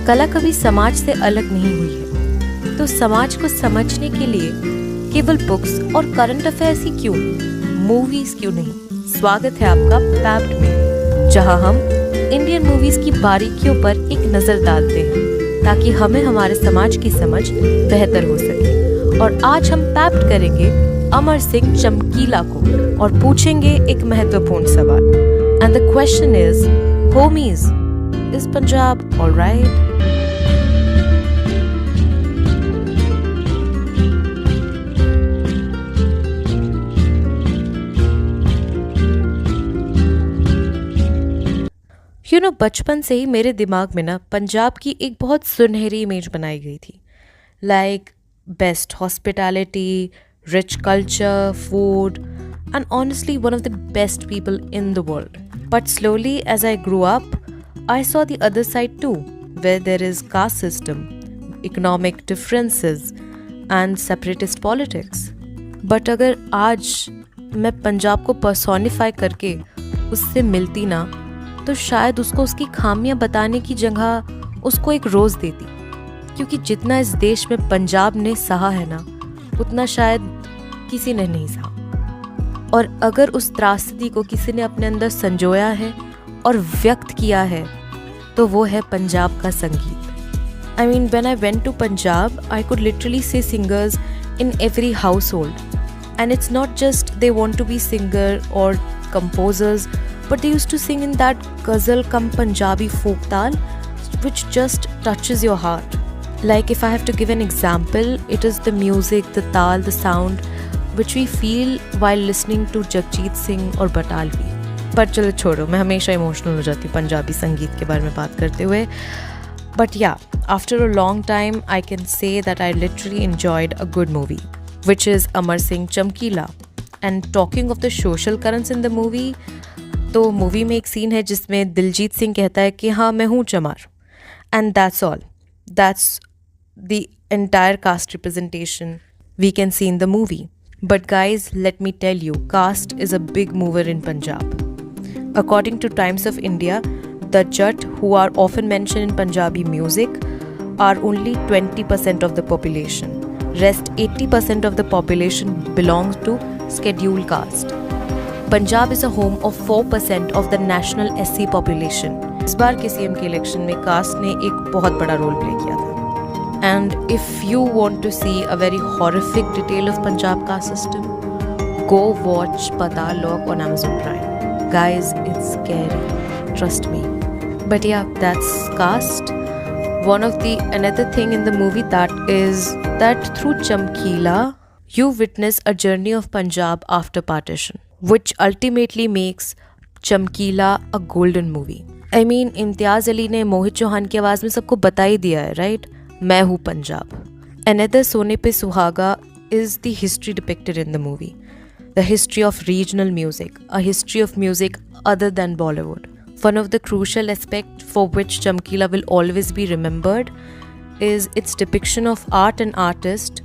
कला कभी समाज से अलग नहीं हुई है, तो समाज को समझने के लिए केवल बुक्स और करंट अफेयर्स ही क्यों, मूवीज क्यों नहीं। स्वागत है आपका पैप्ड में, जहां हम इंडियन मूवीज की बारीकियों पर एक नजर डालते हैं ताकि हमें हमारे समाज की समझ बेहतर हो सके। और आज हम पैप्ड करेंगे अमर सिंह चमकीला को और पूछेंगे एक महत्वपूर्ण सवाल। And the question is, homies, is Punjab alright? बचपन से ही मेरे दिमाग में ना पंजाब की एक बहुत सुनहरी इमेज बनाई गई थी। Like best hospitality, rich culture, food and honestly one of the best people in the world. But slowly as I grow up, I saw the other side too, where there is caste system, economic differences and separatist politics. But अगर आज मैं पंजाब को personify करके उससे मिलती ना, तो शायद उसको उसकी खामियां बताने की जगह उसको एक रोज़ देती, क्योंकि जितना इस देश में पंजाब ने सहा है ना, उतना शायद किसी ने नहीं सहा। और अगर उस त्रासदी को किसी ने अपने अंदर संजोया है और व्यक्त किया है, तो वो है पंजाब का संगीत। I mean, when I went to Punjab, I could literally see singers in every household, and it's not just they want to be singer और composers, but they used to sing in that ghazal cum Punjabi folk tal, which just touches your heart. Like if I have to give an example, it is the music, the tal, the sound which we feel while listening to Jagjit Singh और बटालवी। पर चलो छोड़ो, मैं हमेशा emotional हो जाती हूँ पंजाबी संगीत के बारे में बात करते हुए। But yeah, after a long time, I can say that I literally enjoyed a good movie, which is Amar Singh Chamkeela. And talking of the social currents in the movie, तो मूवी में एक scene है जिसमें दिलजीत सिंह कहता है कि हाँ मैं हूँ Chamar, and that's all, that's the entire caste representation we can see in the movie. But guys, let me tell you, caste is a big mover in Punjab. According to Times of India, the Jatt who are often mention in Punjabi music are only 20% of the population. Rest 80% of the population belongs to scheduled caste. Punjab is a home of 4% of the national SC population. इस बार के CM के election में cast ने एक बहुत बड़ा role play किया था। And if you want to see a very horrific detail of Punjab caste system, go watch Patal Lok on Amazon Prime. Guys, it's scary. Trust me. But yeah, that's caste. Another thing in the movie that is that through Chamkeela, you witness a journey of Punjab after partition, which ultimately makes Chamkeela a golden movie. I mean, इम्तियाज़ अली ने मोहित चौहान की आवाज़ में सबको बता ही दिया है, right? मैं हूँ पंजाब। Another सोने पे सुहागा is the history depicted in the movie. The history of regional music, a history of music other than Bollywood. One of the crucial aspects for which Chamkeela will always be remembered is its depiction of art and artists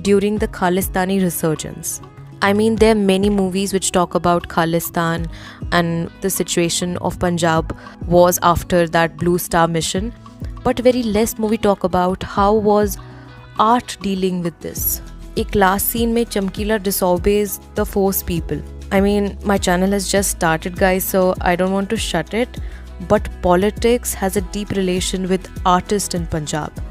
during the Khalistani resurgence. I mean, there are many movies which talk about Khalistan and the situation of Punjab was after that Blue Star mission, but very less movie talk about how was art dealing with this. एक last scene में Chamkeela disobeys the force people. I mean, my channel has just started, guys, so I don't want to shut it, but politics has a deep relation with artists in Punjab,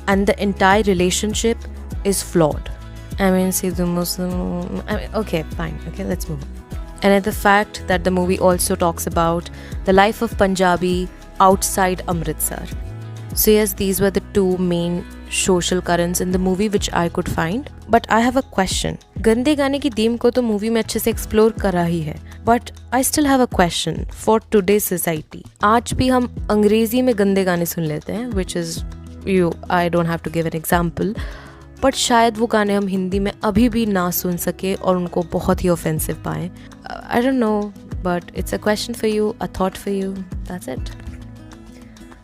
and the entire relationship is flawed. I mean, Sidhu Muslim, okay, fine, okay, let's move on. And the fact that the movie also talks about the life of Punjabi outside Amritsar. So yes, these were the two main social currents in the movie which I could find. But I have a question. गंदे गाने की theme को तो movie में अच्छे से explore करा ही है, but I still have a question for today's society. आज भी हम अंग्रेजी में गंदे गाने सुन लेते हैं, which is I don't have to give an example, but शायद वो गाने हम हिंदी में अभी भी ना सुन सके और उनको बहुत ही ऑफेंसिव पाएं. I don't know, but it's a question for you, a thought for you. That's it.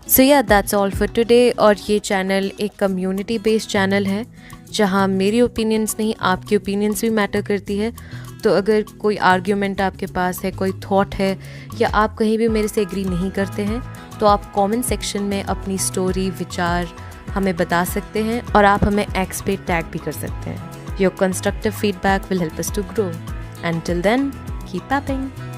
So yeah, that's all for today. और ये चैनल एक कम्युनिटी बेस्ड चैनल है जहाँ मेरी ओपिनियंस नहीं, आपकी ओपिनियंस भी मैटर करती है। तो अगर कोई आर्ग्यूमेंट आपके पास है, कोई थॉट है, या आप कहीं भी मेरे से एग्री नहीं करते हैं, तो आप कमेंट सेक्शन में अपनी स्टोरी, विचार हमें बता सकते हैं और आप हमें एक्स पे टैग भी कर सकते हैं। Your constructive feedback will help us to grow. Until then, keep tapping.